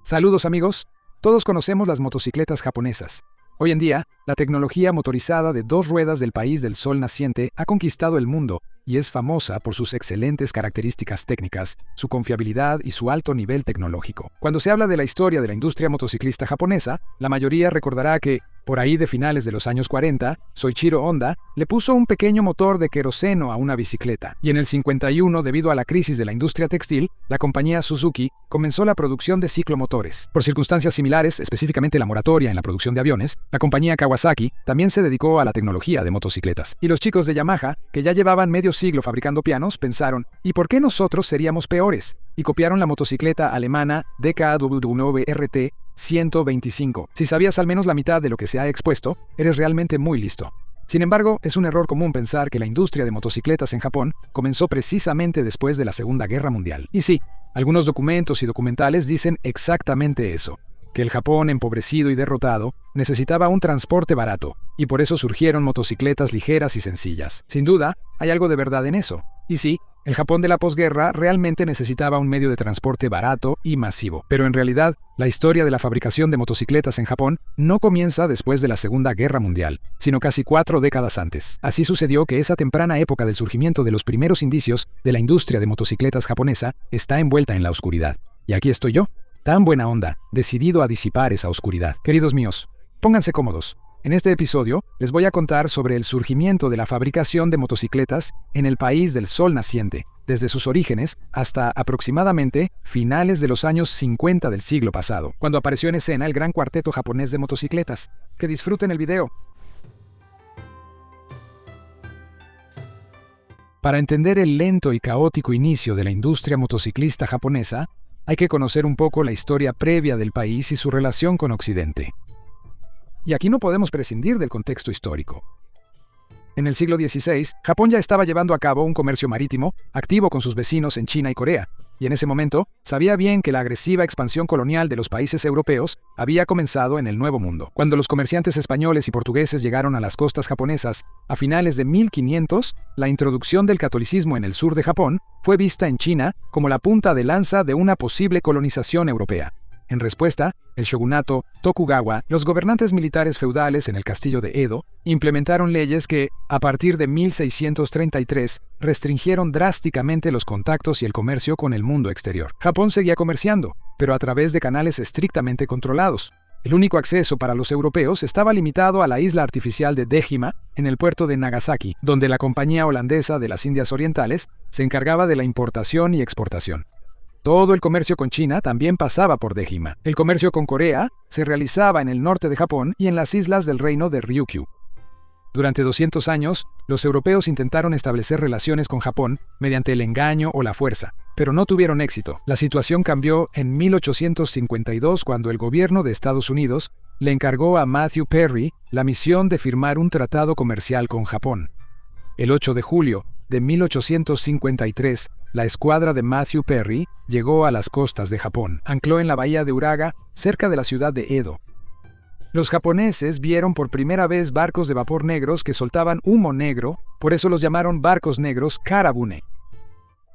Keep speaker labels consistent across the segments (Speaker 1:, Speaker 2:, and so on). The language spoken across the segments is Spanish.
Speaker 1: Saludos amigos, todos conocemos las motocicletas japonesas. Hoy en día, la tecnología motorizada de dos ruedas del país del sol naciente ha conquistado el mundo y es famosa por sus excelentes características técnicas, su confiabilidad y su alto nivel tecnológico. Cuando se habla de la historia de la industria motociclista japonesa, la mayoría recordará que, por ahí de finales de los años 40, Soichiro Honda le puso un pequeño motor de queroseno a una bicicleta. Y en el 51, debido a la crisis de la industria textil, la compañía Suzuki comenzó la producción de ciclomotores. Por circunstancias similares, específicamente la moratoria en la producción de aviones, la compañía Kawasaki también se dedicó a la tecnología de motocicletas. Y los chicos de Yamaha, que ya llevaban medio siglo fabricando pianos, pensaron, ¿y por qué nosotros seríamos peores? Y copiaron la motocicleta alemana DKW-RT 125. Si sabías al menos la mitad de lo que se ha expuesto, eres realmente muy listo. Sin embargo, es un error común pensar que la industria de motocicletas en Japón comenzó precisamente después de la Segunda Guerra Mundial. Y sí, algunos documentos y documentales dicen exactamente eso, que el Japón empobrecido y derrotado necesitaba un transporte barato, y por eso surgieron motocicletas ligeras y sencillas. Sin duda, hay algo de verdad en eso. Y sí, el Japón de la posguerra realmente necesitaba un medio de transporte barato y masivo. Pero en realidad, la historia de la fabricación de motocicletas en Japón no comienza después de la Segunda Guerra Mundial, sino casi 4 décadas antes. Así sucedió que esa temprana época del surgimiento de los primeros indicios de la industria de motocicletas japonesa está envuelta en la oscuridad. Y aquí estoy yo, tan buena onda, decidido a disipar esa oscuridad. Queridos míos, pónganse cómodos. En este episodio les voy a contar sobre el surgimiento de la fabricación de motocicletas en el país del sol naciente, desde sus orígenes hasta aproximadamente finales de los años 50 del siglo pasado, cuando apareció en escena el gran cuarteto japonés de motocicletas. Que disfruten el video. Para entender el lento y caótico inicio de la industria motociclista japonesa, hay que conocer un poco la historia previa del país y su relación con Occidente. Y aquí no podemos prescindir del contexto histórico. En el siglo XVI, Japón ya estaba llevando a cabo un comercio marítimo activo con sus vecinos en China y Corea, y en ese momento sabía bien que la agresiva expansión colonial de los países europeos había comenzado en el Nuevo Mundo. Cuando los comerciantes españoles y portugueses llegaron a las costas japonesas a finales de 1500, la introducción del catolicismo en el sur de Japón fue vista en China como la punta de lanza de una posible colonización europea. En respuesta, el shogunato Tokugawa, los gobernantes militares feudales en el castillo de Edo, implementaron leyes que, a partir de 1633, restringieron drásticamente los contactos y el comercio con el mundo exterior. Japón seguía comerciando, pero a través de canales estrictamente controlados. El único acceso para los europeos estaba limitado a la isla artificial de Dejima, en el puerto de Nagasaki, donde la Compañía Holandesa de las Indias Orientales se encargaba de la importación y exportación. Todo el comercio con China también pasaba por Dejima. El comercio con Corea se realizaba en el norte de Japón y en las islas del reino de Ryukyu. Durante 200 años, los europeos intentaron establecer relaciones con Japón mediante el engaño o la fuerza, pero no tuvieron éxito. La situación cambió en 1852 cuando el gobierno de Estados Unidos le encargó a Matthew Perry la misión de firmar un tratado comercial con Japón. El 8 de julio de 1853, la escuadra de Matthew Perry llegó a las costas de Japón. Ancló en la bahía de Uraga, cerca de la ciudad de Edo. Los japoneses vieron por primera vez barcos de vapor negros que soltaban humo negro, por eso los llamaron barcos negros Karabune.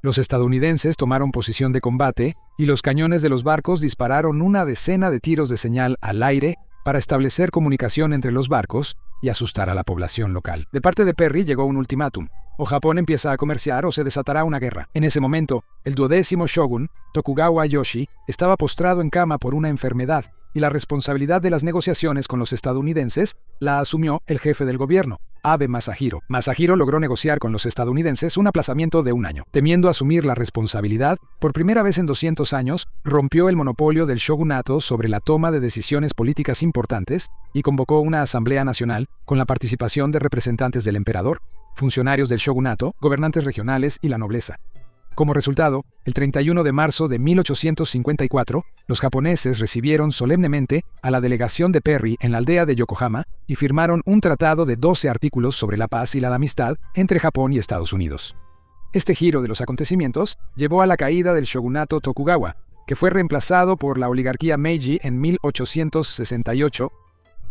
Speaker 1: Los estadounidenses tomaron posición de combate y los cañones de los barcos dispararon una decena de tiros de señal al aire para establecer comunicación entre los barcos y asustar a la población local. De parte de Perry llegó un ultimátum: o Japón empieza a comerciar o se desatará una guerra. En ese momento, el 12º shogun, Tokugawa Yoshi, estaba postrado en cama por una enfermedad, y la responsabilidad de las negociaciones con los estadounidenses la asumió el jefe del gobierno, Abe Masahiro. Masahiro logró negociar con los estadounidenses un aplazamiento de un año. Temiendo asumir la responsabilidad, por primera vez en 200 años, rompió el monopolio del shogunato sobre la toma de decisiones políticas importantes y convocó una asamblea nacional con la participación de representantes del emperador, funcionarios del shogunato, gobernantes regionales y la nobleza. Como resultado, el 31 de marzo de 1854, los japoneses recibieron solemnemente a la delegación de Perry en la aldea de Yokohama y firmaron un tratado de 12 artículos sobre la paz y la amistad entre Japón y Estados Unidos. Este giro de los acontecimientos llevó a la caída del shogunato Tokugawa, que fue reemplazado por la oligarquía Meiji en 1868.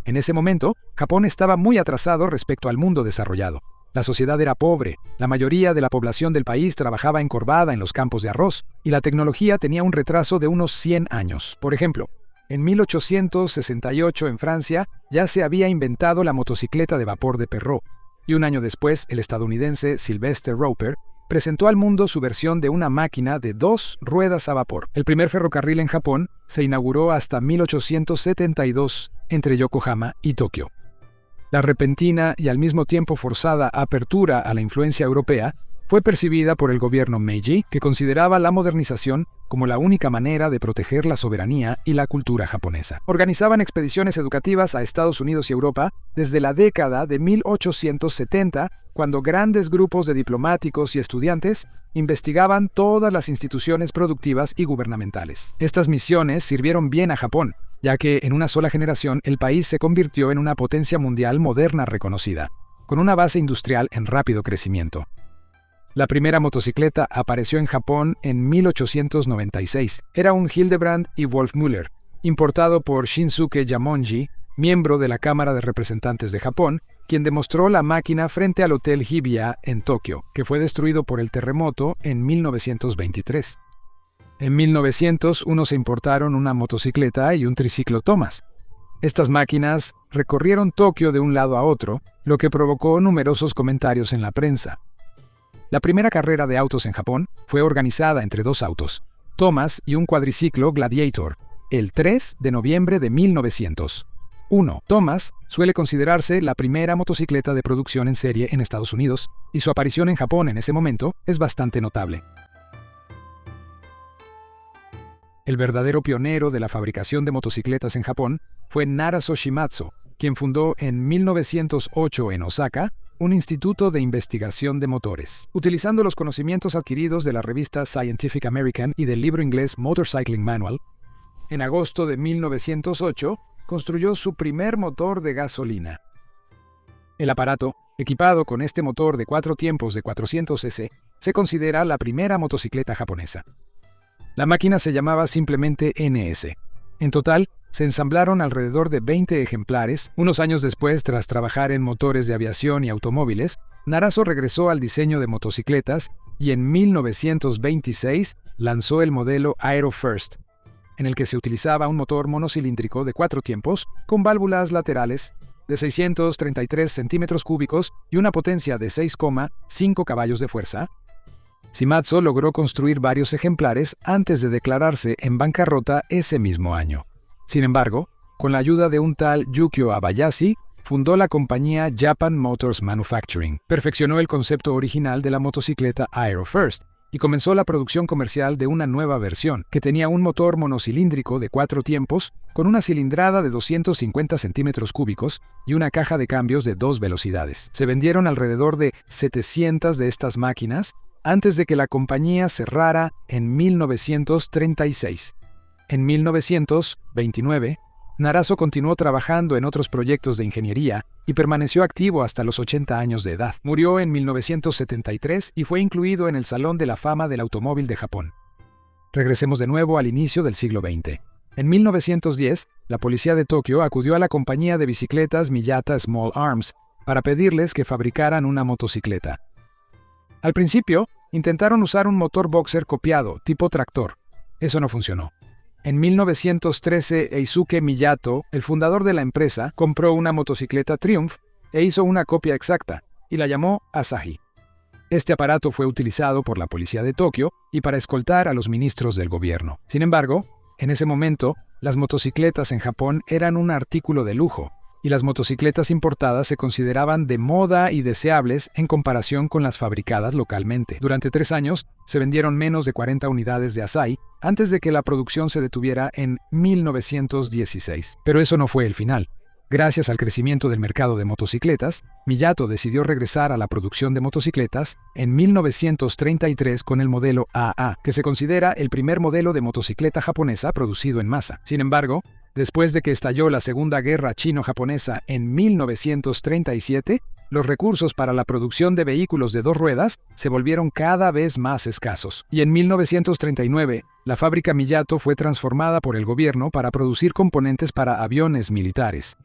Speaker 1: En ese momento, Japón estaba muy atrasado respecto al mundo desarrollado. La sociedad era pobre, la mayoría de la población del país trabajaba encorvada en los campos de arroz, y la tecnología tenía un retraso de unos 100 años. Por ejemplo, en 1868 en Francia ya se había inventado la motocicleta de vapor de Perrault, y un año después el estadounidense Sylvester Roper presentó al mundo su versión de una máquina de 2 ruedas a vapor. El primer ferrocarril en Japón se inauguró hasta 1872 entre Yokohama y Tokio. La repentina y al mismo tiempo forzada apertura a la influencia europea fue percibida por el gobierno Meiji, que consideraba la modernización como la única manera de proteger la soberanía y la cultura japonesa. Organizaban expediciones educativas a Estados Unidos y Europa desde la década de 1870, cuando grandes grupos de diplomáticos y estudiantes investigaban todas las instituciones productivas y gubernamentales. Estas misiones sirvieron bien a Japón, ya que en una sola generación el país se convirtió en una potencia mundial moderna reconocida, con una base industrial en rápido crecimiento. La primera motocicleta apareció en Japón en 1896. Era un Hildebrand y Wolfmüller, importado por Shinsuke Yamonji, miembro de la Cámara de Representantes de Japón, quien demostró la máquina frente al Hotel Hibiya en Tokio, que fue destruido por el terremoto en 1923. En 1901 se importaron una motocicleta y un triciclo Thomas. Estas máquinas recorrieron Tokio de un lado a otro, lo que provocó numerosos comentarios en la prensa. La primera carrera de autos en Japón fue organizada entre 2 autos, Thomas y un cuadriciclo Gladiator, el 3 de noviembre de 1901. Thomas suele considerarse la primera motocicleta de producción en serie en Estados Unidos, y su aparición en Japón en ese momento es bastante notable. El verdadero pionero de la fabricación de motocicletas en Japón fue Naraso Shimatsu, quien fundó en 1908 en Osaka un instituto de investigación de motores. Utilizando los conocimientos adquiridos de la revista Scientific American y del libro inglés Motorcycling Manual, en agosto de 1908 construyó su primer motor de gasolina. El aparato, equipado con este motor de 4 tiempos de 400 cc, se considera la primera motocicleta japonesa. La máquina se llamaba simplemente NS. En total, se ensamblaron alrededor de 20 ejemplares. Unos años después, tras trabajar en motores de aviación y automóviles, Naraso regresó al diseño de motocicletas y en 1926 lanzó el modelo Aero First, en el que se utilizaba un motor monocilíndrico de 4 tiempos con válvulas laterales de 633 centímetros cúbicos y una potencia de 6,5 caballos de fuerza. Shimatsu logró construir varios ejemplares antes de declararse en bancarrota ese mismo año. Sin embargo, con la ayuda de un tal Yukio Abayashi, fundó la compañía Japan Motors Manufacturing. Perfeccionó el concepto original de la motocicleta Aero First y comenzó la producción comercial de una nueva versión, que tenía un motor monocilíndrico de 4 tiempos, con una cilindrada de 250 centímetros cúbicos y una caja de cambios de 2 velocidades. Se vendieron alrededor de 700 de estas máquinas antes de que la compañía cerrara en 1936. En 1929, Naraso continuó trabajando en otros proyectos de ingeniería y permaneció activo hasta los 80 años de edad. Murió en 1973 y fue incluido en el Salón de la Fama del Automóvil de Japón. Regresemos de nuevo al inicio del siglo XX. En 1910, la policía de Tokio acudió a la compañía de bicicletas Miyata Small Arms para pedirles que fabricaran una motocicleta. Al principio, intentaron usar un motor boxer copiado, tipo tractor. Eso no funcionó. En 1913, Eisuke Miyato, el fundador de la empresa, compró una motocicleta Triumph e hizo una copia exacta, y la llamó Asahi. Este aparato fue utilizado por la policía de Tokio y para escoltar a los ministros del gobierno. Sin embargo, en ese momento, las motocicletas en Japón eran un artículo de lujo, y las motocicletas importadas se consideraban de moda y deseables en comparación con las fabricadas localmente. Durante 3 años, se vendieron menos de 40 unidades de Asahi antes de que la producción se detuviera en 1916. Pero eso no fue el final. Gracias al crecimiento del mercado de motocicletas, Miyato decidió regresar a la producción de motocicletas en 1933 con el modelo AA, que se considera el primer modelo de motocicleta japonesa producido en masa. Sin embargo, después de que estalló la Segunda Guerra Chino-Japonesa en 1937, los recursos para la producción de vehículos de 2 ruedas se volvieron cada vez más escasos. Y en 1939, la fábrica Miyato fue transformada por el gobierno para producir componentes para aviones militares.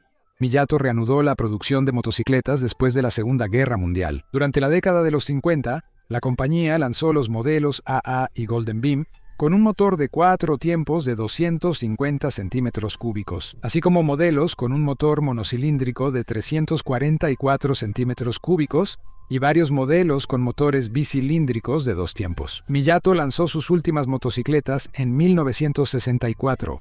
Speaker 1: Miyato reanudó la producción de motocicletas después de la Segunda Guerra Mundial. Durante la década de los 50, la compañía lanzó los modelos AA y Golden Beam con un motor de 4 tiempos de 250 centímetros cúbicos, así como modelos con un motor monocilíndrico de 344 centímetros cúbicos y varios modelos con motores bicilíndricos de 2 tiempos. Miyato lanzó sus últimas motocicletas en 1964.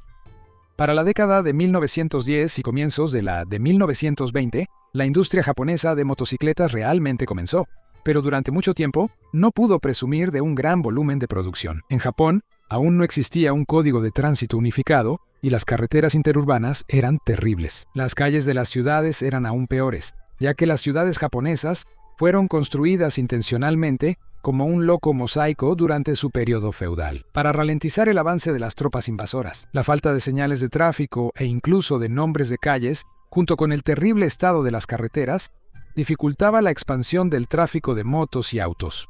Speaker 1: Para la década de 1910 y comienzos de la de 1920, la industria japonesa de motocicletas realmente comenzó, pero durante mucho tiempo no pudo presumir de un gran volumen de producción. En Japón, aún no existía un código de tránsito unificado y las carreteras interurbanas eran terribles. Las calles de las ciudades eran aún peores, ya que las ciudades japonesas fueron construidas intencionalmente como un loco mosaico durante su periodo feudal, para ralentizar el avance de las tropas invasoras. La falta de señales de tráfico e incluso de nombres de calles, junto con el terrible estado de las carreteras, dificultaba la expansión del tráfico de motos y autos.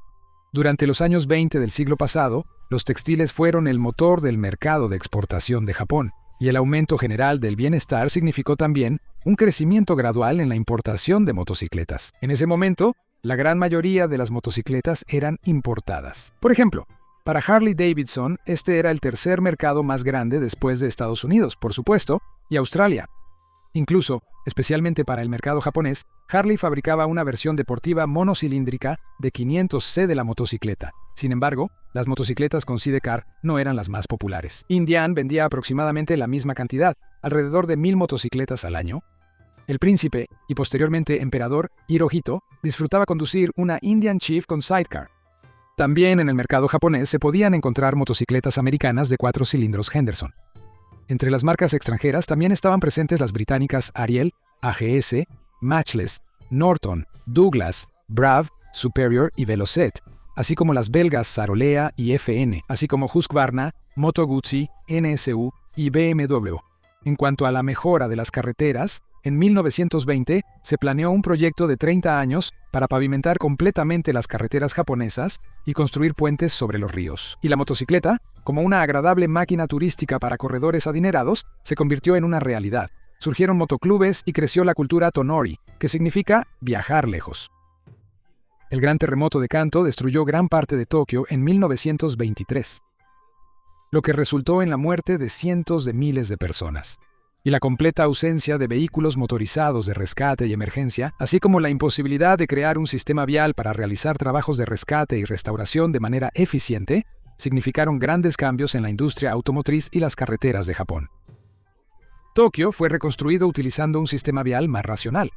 Speaker 1: Durante los años 20 del siglo pasado, los textiles fueron el motor del mercado de exportación de Japón, y el aumento general del bienestar significó también un crecimiento gradual en la importación de motocicletas. En ese momento, la gran mayoría de las motocicletas eran importadas. Por ejemplo, para Harley Davidson, este era el tercer mercado más grande después de Estados Unidos, por supuesto, y Australia. Incluso, especialmente para el mercado japonés, Harley fabricaba una versión deportiva monocilíndrica de 500C de la motocicleta. Sin embargo, las motocicletas con sidecar no eran las más populares. Indian vendía aproximadamente la misma cantidad, alrededor de 1000 motocicletas al año. El príncipe, y posteriormente emperador, Hirohito, disfrutaba conducir una Indian Chief con sidecar. También en el mercado japonés se podían encontrar motocicletas americanas de 4 cilindros Henderson. Entre las marcas extranjeras también estaban presentes las británicas Ariel, AGS, Matchless, Norton, Douglas, Brav, Superior y Velocet, así como las belgas Sarolea y FN, así como Husqvarna, Moto Guzzi, NSU y BMW. En cuanto a la mejora de las carreteras, en 1920 se planeó un proyecto de 30 años para pavimentar completamente las carreteras japonesas y construir puentes sobre los ríos. Y la motocicleta, como una agradable máquina turística para corredores adinerados, se convirtió en una realidad. Surgieron motoclubes y creció la cultura Tonori, que significa viajar lejos. El gran terremoto de Kanto destruyó gran parte de Tokio en 1923, lo que resultó en la muerte de cientos de miles de personas. Y la completa ausencia de vehículos motorizados de rescate y emergencia, así como la imposibilidad de crear un sistema vial para realizar trabajos de rescate y restauración de manera eficiente, significaron grandes cambios en la industria automotriz y las carreteras de Japón. Tokio fue reconstruido utilizando un sistema vial más racional.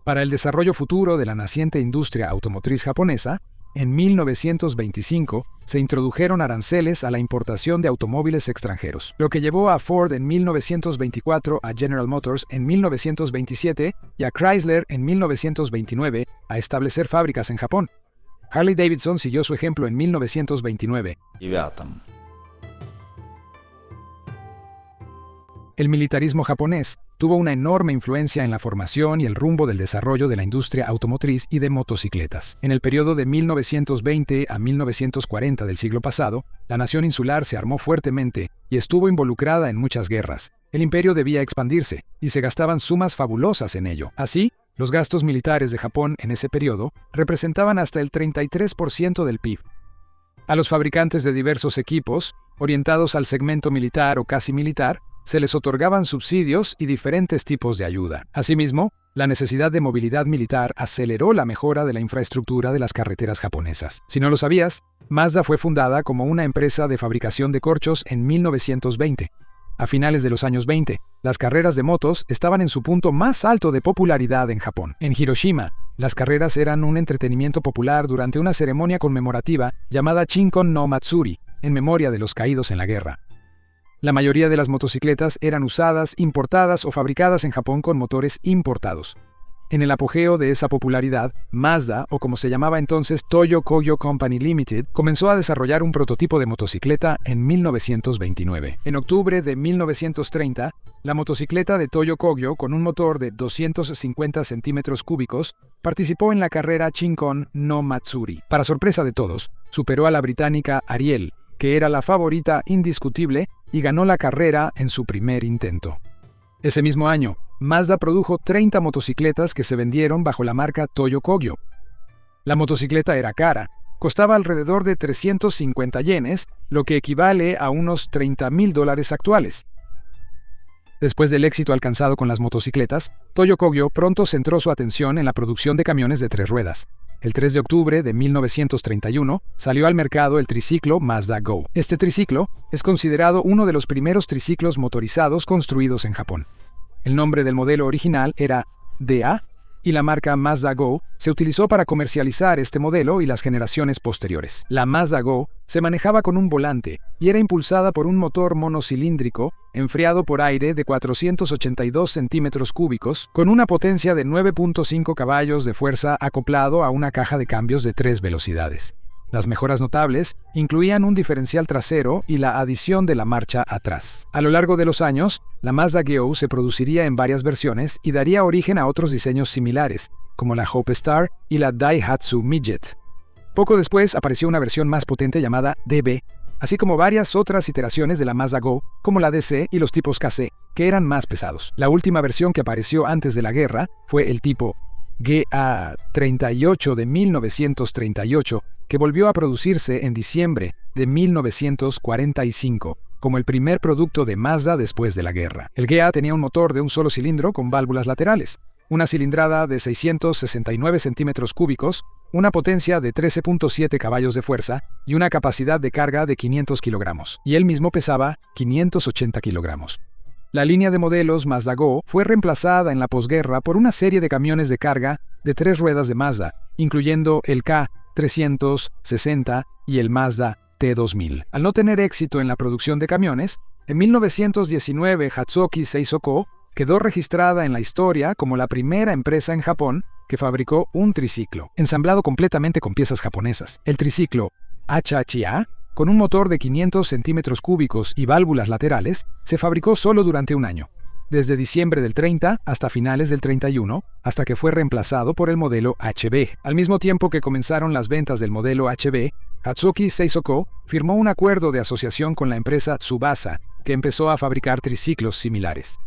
Speaker 1: Para el desarrollo futuro de la naciente industria automotriz japonesa, en 1925 se introdujeron aranceles a la importación de automóviles extranjeros, lo que llevó a Ford en 1924, a General Motors en 1927 y a Chrysler en 1929 a establecer fábricas en Japón. Harley Davidson siguió su ejemplo en 1929. El militarismo japonés tuvo una enorme influencia en la formación y el rumbo del desarrollo de la industria automotriz y de motocicletas. En el periodo de 1920 a 1940 del siglo pasado, la nación insular se armó fuertemente y estuvo involucrada en muchas guerras. El imperio debía expandirse y se gastaban sumas fabulosas en ello. Así, los gastos militares de Japón en ese periodo representaban hasta el 33% del PIB. A los fabricantes de diversos equipos, orientados al segmento militar o casi militar, se les otorgaban subsidios y diferentes tipos de ayuda. Asimismo, la necesidad de movilidad militar aceleró la mejora de la infraestructura de las carreteras japonesas. Si no lo sabías, Mazda fue fundada como una empresa de fabricación de corchos en 1920. A finales de los años 20, las carreras de motos estaban en su punto más alto de popularidad en Japón. En Hiroshima, las carreras eran un entretenimiento popular durante una ceremonia conmemorativa llamada Chinkon no Matsuri, en memoria de los caídos en la guerra. La mayoría de las motocicletas eran usadas, importadas o fabricadas en Japón con motores importados. En el apogeo de esa popularidad, Mazda, o como se llamaba entonces Toyo Kogyo Company Limited, comenzó a desarrollar un prototipo de motocicleta en 1929. En octubre de 1930, la motocicleta de Toyo Kogyo, con un motor de 250 centímetros cúbicos, participó en la carrera Chinkon no Matsuri. Para sorpresa de todos, superó a la británica Ariel, que era la favorita indiscutible, y ganó la carrera en su primer intento. Ese mismo año, Mazda produjo 30 motocicletas que se vendieron bajo la marca Toyo Kogyo. La motocicleta era cara, costaba alrededor de 350 yenes, lo que equivale a unos $30,000 actuales. Después del éxito alcanzado con las motocicletas, Toyo Kogyo pronto centró su atención en la producción de camiones de 3 ruedas. El 3 de octubre de 1931 salió al mercado el triciclo Mazda Go. Este triciclo es considerado uno de los primeros triciclos motorizados construidos en Japón. El nombre del modelo original era DA, y la marca Mazda Go se utilizó para comercializar este modelo y las generaciones posteriores. La Mazda Go se manejaba con un volante y era impulsada por un motor monocilíndrico enfriado por aire de 482 centímetros cúbicos con una potencia de 9.5 caballos de fuerza acoplado a una caja de cambios de 3 velocidades. Las mejoras notables incluían un diferencial trasero y la adición de la marcha atrás. A lo largo de los años, la Mazda Go se produciría en varias versiones y daría origen a otros diseños similares, como la Hope Star y la Daihatsu Midget. Poco después apareció una versión más potente llamada DB, así como varias otras iteraciones de la Mazda Go, como la DC y los tipos KC, que eran más pesados. La última versión que apareció antes de la guerra fue el tipo GA38 de 1938, que volvió a producirse en diciembre de 1945, como el primer producto de Mazda después de la guerra. El GA tenía un motor de un solo cilindro con válvulas laterales, una cilindrada de 669 centímetros cúbicos, una potencia de 13.7 caballos de fuerza y una capacidad de carga de 500 kilogramos, y él mismo pesaba 580 kilogramos. La línea de modelos Mazda Go fue reemplazada en la posguerra por una serie de camiones de carga de 3 ruedas de Mazda, incluyendo el K360 y el Mazda T2000. Al no tener éxito en la producción de camiones, en 1919 Hatsuki Seisoko quedó registrada en la historia como la primera empresa en Japón que fabricó un triciclo, ensamblado completamente con piezas japonesas. El triciclo HHA, con un motor de 500 centímetros cúbicos y válvulas laterales, se fabricó solo durante un año, desde diciembre del 30 hasta finales del 31, hasta que fue reemplazado por el modelo HB. Al mismo tiempo que comenzaron las ventas del modelo HB, Hatsuki Seisoko firmó un acuerdo de asociación con la empresa Tsubasa, que empezó a fabricar triciclos similares.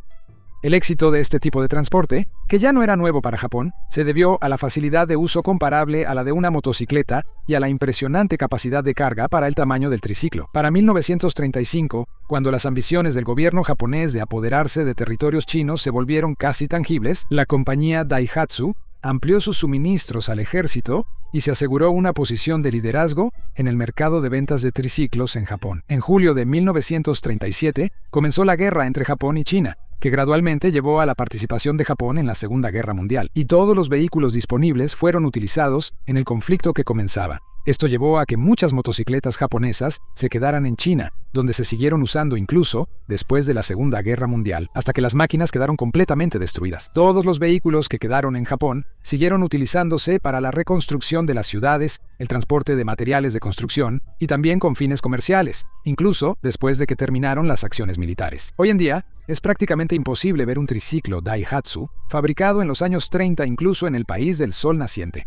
Speaker 1: El éxito de este tipo de transporte, que ya no era nuevo para Japón, se debió a la facilidad de uso comparable a la de una motocicleta y a la impresionante capacidad de carga para el tamaño del triciclo. Para 1935, cuando las ambiciones del gobierno japonés de apoderarse de territorios chinos se volvieron casi tangibles, la compañía Daihatsu amplió sus suministros al ejército y se aseguró una posición de liderazgo en el mercado de ventas de triciclos en Japón. En julio de 1937 comenzó la guerra entre Japón y China, que gradualmente llevó a la participación de Japón en la Segunda Guerra Mundial, y todos los vehículos disponibles fueron utilizados en el conflicto que comenzaba. Esto llevó a que muchas motocicletas japonesas se quedaran en China, donde se siguieron usando incluso después de la Segunda Guerra Mundial, hasta que las máquinas quedaron completamente destruidas. Todos los vehículos que quedaron en Japón siguieron utilizándose para la reconstrucción de las ciudades, el transporte de materiales de construcción y también con fines comerciales, incluso después de que terminaron las acciones militares. Hoy en día, es prácticamente imposible ver un triciclo Daihatsu fabricado en los años 30 incluso en el país del sol naciente.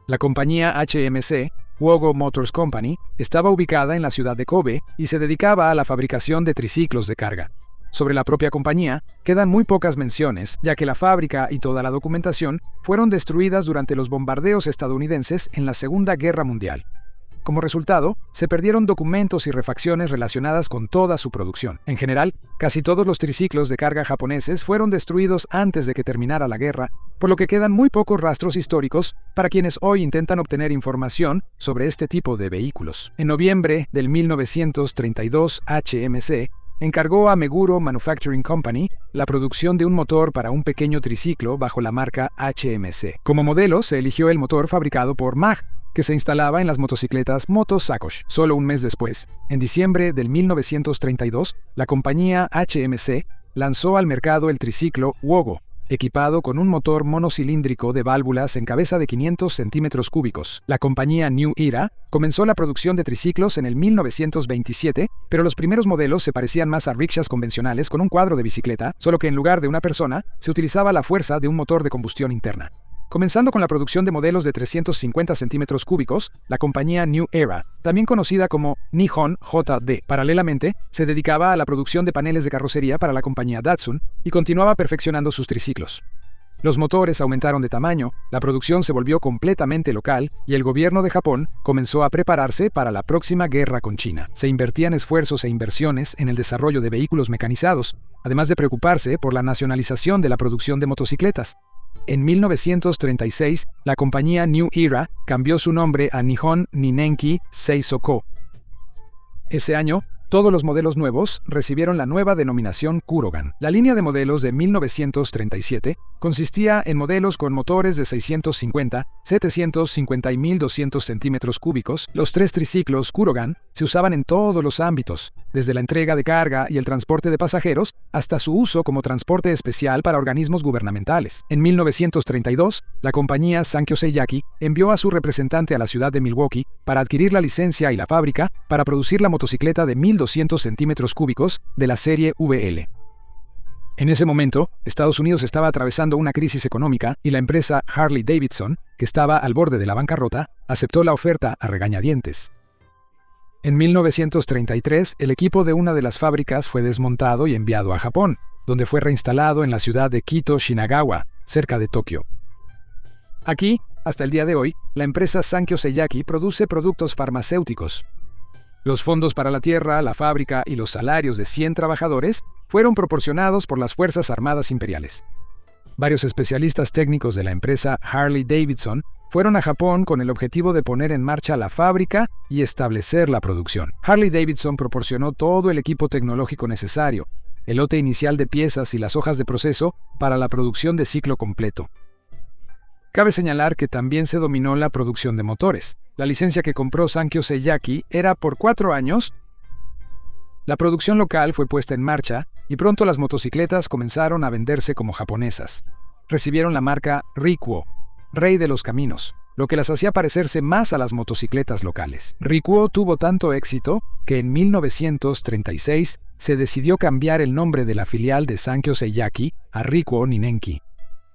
Speaker 1: La compañía HMC, Hwogo Motors Company, estaba ubicada en la ciudad de Kobe y se dedicaba a la fabricación de triciclos de carga. Sobre la propia compañía, quedan muy pocas menciones, ya que la fábrica y toda la documentación fueron destruidas durante los bombardeos estadounidenses en la Segunda Guerra Mundial. Como resultado, se perdieron documentos y refacciones relacionadas con toda su producción. En general, casi todos los triciclos de carga japoneses fueron destruidos antes de que terminara la guerra, por lo que quedan muy pocos rastros históricos para quienes hoy intentan obtener información sobre este tipo de vehículos. En noviembre del 1932, HMC encargó a Meguro Manufacturing Company la producción de un motor para un pequeño triciclo bajo la marca HMC. Como modelo se eligió el motor fabricado por MAG, que se instalaba en las motocicletas Moto Sakosh. Solo un mes después, en diciembre del 1932, la compañía HMC lanzó al mercado el triciclo Hwogo, equipado con un motor monocilíndrico de válvulas en cabeza de 500 centímetros cúbicos. La compañía New Era comenzó la producción de triciclos en el 1927, pero los primeros modelos se parecían más a rickshaws convencionales con un cuadro de bicicleta, solo que en lugar de una persona, se utilizaba la fuerza de un motor de combustión interna. Comenzando con la producción de modelos de 350 centímetros cúbicos, la compañía New Era, también conocida como Nihon JD, paralelamente se dedicaba a la producción de paneles de carrocería para la compañía Datsun y continuaba perfeccionando sus triciclos. Los motores aumentaron de tamaño, la producción se volvió completamente local y el gobierno de Japón comenzó a prepararse para la próxima guerra con China. Se invertían esfuerzos e inversiones en el desarrollo de vehículos mecanizados, además de preocuparse por la nacionalización de la producción de motocicletas. En 1936, la compañía New Era cambió su nombre a Nihon Ninenki Seisoko. Ese año, todos los modelos nuevos recibieron la nueva denominación Kurogan. La línea de modelos de 1937 consistía en modelos con motores de 650, 750 y 1200 centímetros cúbicos. Los tres triciclos Kurogan se usaban en todos los ámbitos, desde la entrega de carga y el transporte de pasajeros hasta su uso como transporte especial para organismos gubernamentales. En 1932, la compañía Sankyo Seiyaki envió a su representante a la ciudad de Milwaukee para adquirir la licencia y la fábrica para producir la motocicleta de 1200 centímetros cúbicos de la serie VL. En ese momento, Estados Unidos estaba atravesando una crisis económica y la empresa Harley-Davidson, que estaba al borde de la bancarrota, aceptó la oferta a regañadientes. En 1933, el equipo de una de las fábricas fue desmontado y enviado a Japón, donde fue reinstalado en la ciudad de Kito Shinagawa, cerca de Tokio. Aquí, hasta el día de hoy, la empresa Sankyo Seiyaki produce productos farmacéuticos. Los fondos para la tierra, la fábrica y los salarios de 100 trabajadores fueron proporcionados por las Fuerzas Armadas Imperiales. Varios especialistas técnicos de la empresa Harley-Davidson fueron a Japón con el objetivo de poner en marcha la fábrica y establecer la producción. Harley-Davidson proporcionó todo el equipo tecnológico necesario, el lote inicial de piezas y las hojas de proceso para la producción de ciclo completo. Cabe señalar que también se dominó la producción de motores. La licencia que compró Sankyo Seiyaki era por 4 años. La producción local fue puesta en marcha y pronto las motocicletas comenzaron a venderse como japonesas. Recibieron la marca Rikuo, Rey de los Caminos, lo que las hacía parecerse más a las motocicletas locales. Rikuo tuvo tanto éxito que en 1936 se decidió cambiar el nombre de la filial de Sankyo Seiyaki a Rikuo Ninenki.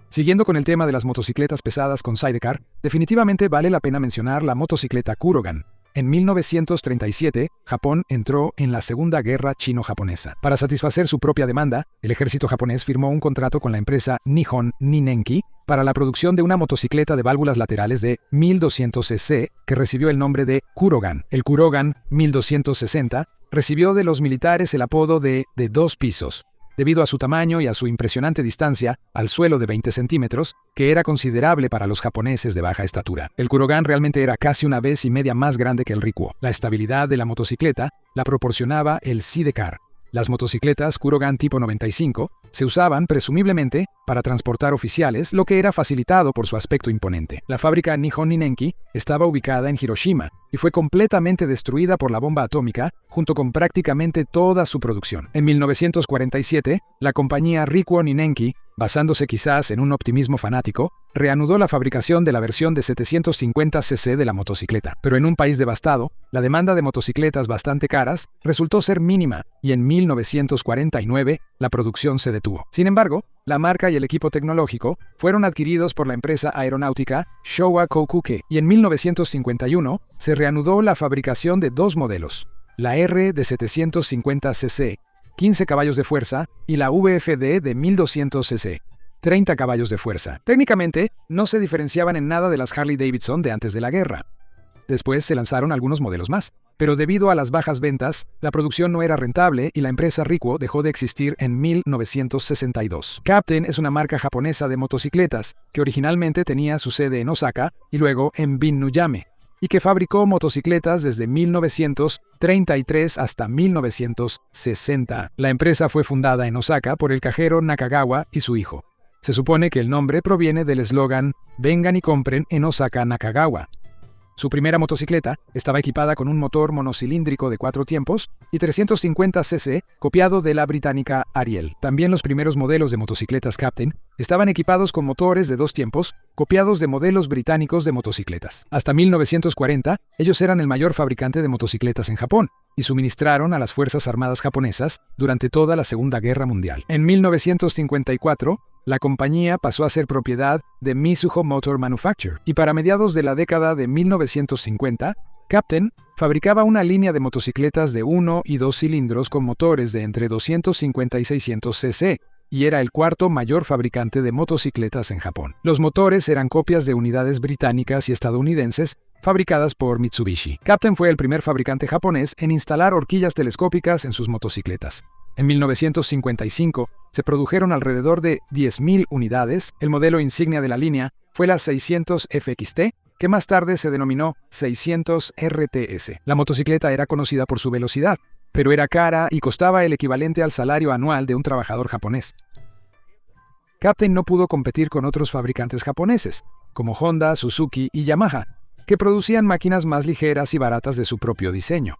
Speaker 1: Siguiendo con el tema de las motocicletas pesadas con sidecar, definitivamente vale la pena mencionar la motocicleta Kurogan. En 1937, Japón entró en la Segunda Guerra Chino-Japonesa. Para satisfacer su propia demanda, el ejército japonés firmó un contrato con la empresa Nihon Ninenki para la producción de una motocicleta de válvulas laterales de 1200 cc que recibió el nombre de Kurogan. El Kurogan 1260 recibió de los militares el apodo de 2 pisos, debido a su tamaño y a su impresionante distancia al suelo de 20 centímetros, que era considerable para los japoneses de baja estatura. El Kurogan realmente era casi 1,5 veces más grande que el Rikuo. La estabilidad de la motocicleta la proporcionaba el sidecar. Las motocicletas Kurogan tipo 95 se usaban presumiblemente para transportar oficiales, lo que era facilitado por su aspecto imponente. La fábrica Nihon Ninenki estaba ubicada en Hiroshima y fue completamente destruida por la bomba atómica, junto con prácticamente toda su producción. En 1947, la compañía Rikuo Ninenki, basándose quizás en un optimismo fanático, reanudó la fabricación de la versión de 750 cc de la motocicleta. Pero en un país devastado, la demanda de motocicletas bastante caras resultó ser mínima y en 1949 la producción se detuvo. Sin embargo, la marca y el equipo tecnológico fueron adquiridos por la empresa aeronáutica Showa Kokuke y en 1951 se reanudó la fabricación de 2 modelos, la R de 750 cc, 15 caballos de fuerza, y la VFD de 1200 cc, 30 caballos de fuerza. Técnicamente, no se diferenciaban en nada de las Harley-Davidson de antes de la guerra. Después se lanzaron algunos modelos más, pero debido a las bajas ventas, la producción no era rentable y la empresa Rikuo dejó de existir en 1962. Captain es una marca japonesa de motocicletas que originalmente tenía su sede en Osaka y luego en Binnuyame, y que fabricó motocicletas desde 1933 hasta 1960. La empresa fue fundada en Osaka por el cajero Nakagawa y su hijo. Se supone que el nombre proviene del eslogan "Vengan y compren en Osaka Nakagawa". Su primera motocicleta estaba equipada con un motor monocilíndrico de 4 tiempos y 350 cc, copiado de la británica Ariel. También los primeros modelos de motocicletas Captain estaban equipados con motores de 2 tiempos, copiados de modelos británicos de motocicletas. Hasta 1940, ellos eran el mayor fabricante de motocicletas en Japón y suministraron a las Fuerzas Armadas japonesas durante toda la Segunda Guerra Mundial. En 1954, la compañía pasó a ser propiedad de Mizuho Motor Manufacture, y para mediados de la década de 1950, Captain fabricaba una línea de motocicletas de 1 y 2 cilindros con motores de entre 250 y 600 cc, y era el cuarto mayor fabricante de motocicletas en Japón. Los motores eran copias de unidades británicas y estadounidenses fabricadas por Mitsubishi. Captain fue el primer fabricante japonés en instalar horquillas telescópicas en sus motocicletas. En 1955 se produjeron alrededor de 10.000 unidades. El modelo insignia de la línea fue la 600 FXT, que más tarde se denominó 600 RTS. La motocicleta era conocida por su velocidad, pero era cara y costaba el equivalente al salario anual de un trabajador japonés. Captain no pudo competir con otros fabricantes japoneses, como Honda, Suzuki y Yamaha, que producían máquinas más ligeras y baratas de su propio diseño.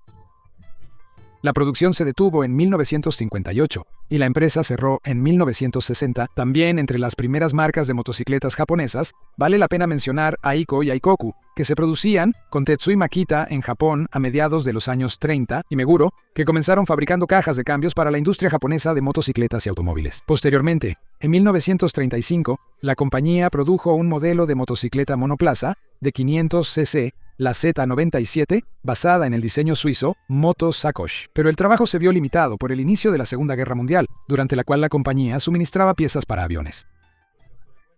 Speaker 1: La producción se detuvo en 1958 y la empresa cerró en 1960. También entre las primeras marcas de motocicletas japonesas, vale la pena mencionar Aiko y Aikoku, que se producían con Tetsui Makita en Japón a mediados de los años 30, y Meguro, que comenzaron fabricando cajas de cambios para la industria japonesa de motocicletas y automóviles. Posteriormente, en 1935, la compañía produjo un modelo de motocicleta monoplaza de 500 cc, la Z97, basada en el diseño suizo Moto Sakosh. Pero el trabajo se vio limitado por el inicio de la Segunda Guerra Mundial, durante la cual la compañía suministraba piezas para aviones.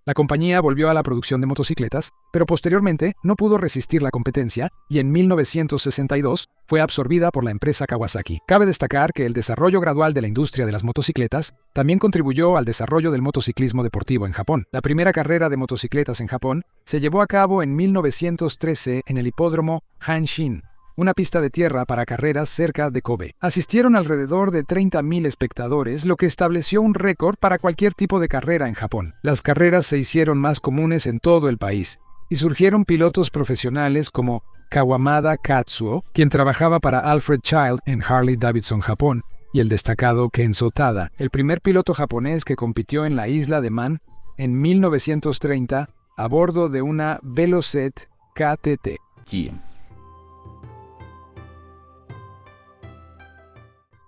Speaker 1: La compañía volvió a la producción de motocicletas, pero posteriormente no pudo resistir la competencia y en 1962 fue absorbida por la empresa Kawasaki. Cabe destacar que el desarrollo gradual de la industria de las motocicletas también contribuyó al desarrollo del motociclismo deportivo en Japón. La primera carrera de motocicletas en Japón se llevó a cabo en 1913 en el hipódromo Hanshin, una pista de tierra para carreras cerca de Kobe. Asistieron alrededor de 30.000 espectadores, lo que estableció un récord para cualquier tipo de carrera en Japón. Las carreras se hicieron más comunes en todo el país, y surgieron pilotos profesionales como Kawamada Katsuo, quien trabajaba para Alfred Child en Harley-Davidson Japón, y el destacado Kenzo Tada, el primer piloto japonés que compitió en la isla de Man en 1930 a bordo de una Velocette KTT.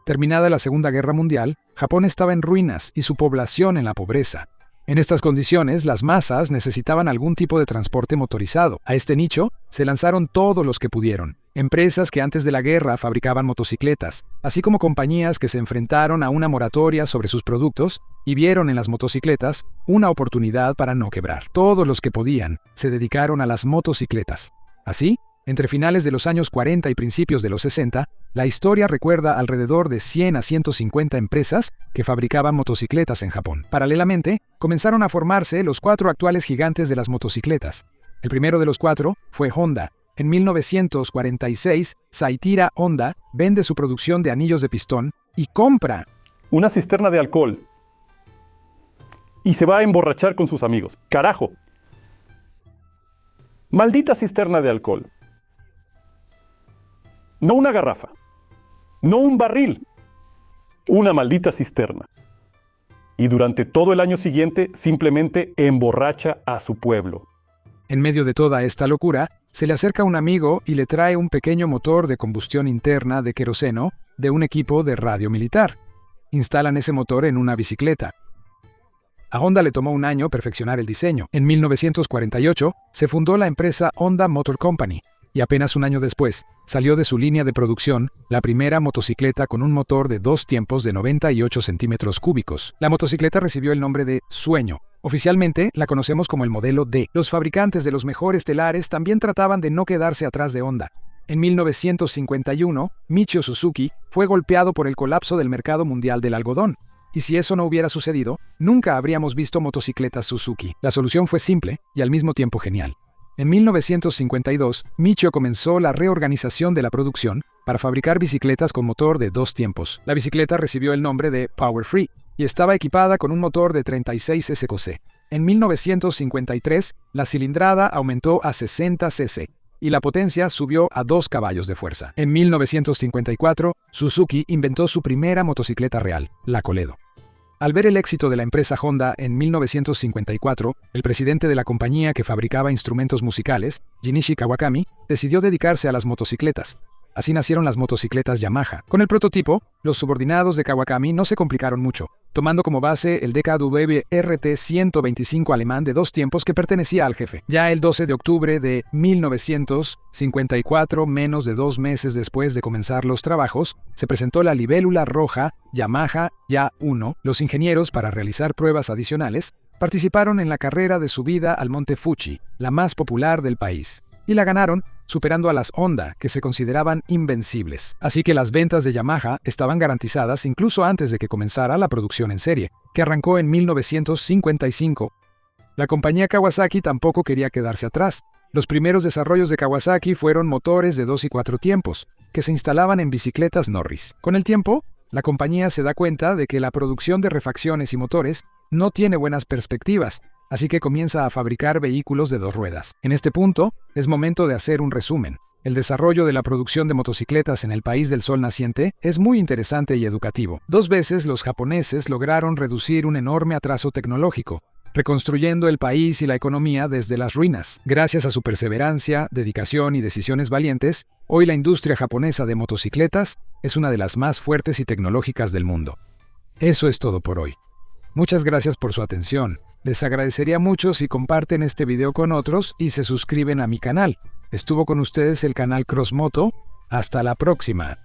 Speaker 1: Terminada la Segunda Guerra Mundial, Japón estaba en ruinas y su población en la pobreza. En estas condiciones, las masas necesitaban algún tipo de transporte motorizado. A este nicho se lanzaron todos los que pudieron. Empresas que antes de la guerra fabricaban motocicletas, así como compañías que se enfrentaron a una moratoria sobre sus productos y vieron en las motocicletas una oportunidad para no quebrar. Todos los que podían se dedicaron a las motocicletas. Así, entre finales de los años 40 y principios de los 60, la historia recuerda alrededor de 100 a 150 empresas que fabricaban motocicletas en Japón. Paralelamente, comenzaron a formarse los 4 actuales gigantes de las motocicletas. El primero de los 4 fue Honda. En 1946, Saitira Honda vende su producción de anillos de pistón y compra
Speaker 2: una cisterna de alcohol y se va a emborrachar con sus amigos. ¡Carajo! Maldita cisterna de alcohol. No una garrafa, no un barril, una maldita cisterna. Y durante todo el año siguiente simplemente emborracha a su pueblo.
Speaker 1: En medio de toda esta locura, se le acerca un amigo y le trae un pequeño motor de combustión interna de queroseno de un equipo de radio militar. Instalan ese motor en una bicicleta. A Honda le tomó un año perfeccionar el diseño. En 1948 se fundó la empresa Honda Motor Company, y apenas un año después salió de su línea de producción la primera motocicleta con un motor de 2 tiempos de 98 centímetros cúbicos. La motocicleta recibió el nombre de Sueño. Oficialmente la conocemos como el modelo D. Los fabricantes de los mejores telares también trataban de no quedarse atrás de Honda. En 1951, Michio Suzuki fue golpeado por el colapso del mercado mundial del algodón. Y si eso no hubiera sucedido, nunca habríamos visto motocicletas Suzuki. La solución fue simple y al mismo tiempo genial. En 1952, Michio comenzó la reorganización de la producción para fabricar bicicletas con motor de 2 tiempos. La bicicleta recibió el nombre de Power Free y estaba equipada con un motor de 36 cc. En 1953, la cilindrada aumentó a 60 cc y la potencia subió a 2 caballos de fuerza. En 1954, Suzuki inventó su primera motocicleta real, la Koledo. Al ver el éxito de la empresa Honda en 1954, el presidente de la compañía que fabricaba instrumentos musicales, Jinichi Kawakami, decidió dedicarse a las motocicletas. Así nacieron las motocicletas Yamaha. Con el prototipo, los subordinados de Kawakami no se complicaron mucho, tomando como base el DKW RT 125 alemán de 2 tiempos que pertenecía al jefe. Ya el 12 de octubre de 1954, menos de 2 meses después de comenzar los trabajos, se presentó la libélula roja Yamaha Ya-1. Los ingenieros, para realizar pruebas adicionales, participaron en la carrera de subida al Monte Fuji, la más popular del país, y la ganaron, superando a las Honda, que se consideraban invencibles. Así que las ventas de Yamaha estaban garantizadas incluso antes de que comenzara la producción en serie, que arrancó en 1955. La compañía Kawasaki tampoco quería quedarse atrás. Los primeros desarrollos de Kawasaki fueron motores de 2 y 4 tiempos, que se instalaban en bicicletas Norris. Con el tiempo, la compañía se da cuenta de que la producción de refacciones y motores no tiene buenas perspectivas, así que comienza a fabricar vehículos de 2 ruedas. En este punto, es momento de hacer un resumen. El desarrollo de la producción de motocicletas en el país del sol naciente es muy interesante y educativo. 2 veces los japoneses lograron reducir un enorme atraso tecnológico, reconstruyendo el país y la economía desde las ruinas. Gracias a su perseverancia, dedicación y decisiones valientes, hoy la industria japonesa de motocicletas es una de las más fuertes y tecnológicas del mundo. Eso es todo por hoy. Muchas gracias por su atención. Les agradecería mucho si comparten este video con otros y se suscriben a mi canal. Estuvo con ustedes el canal Crossmoto. Hasta la próxima.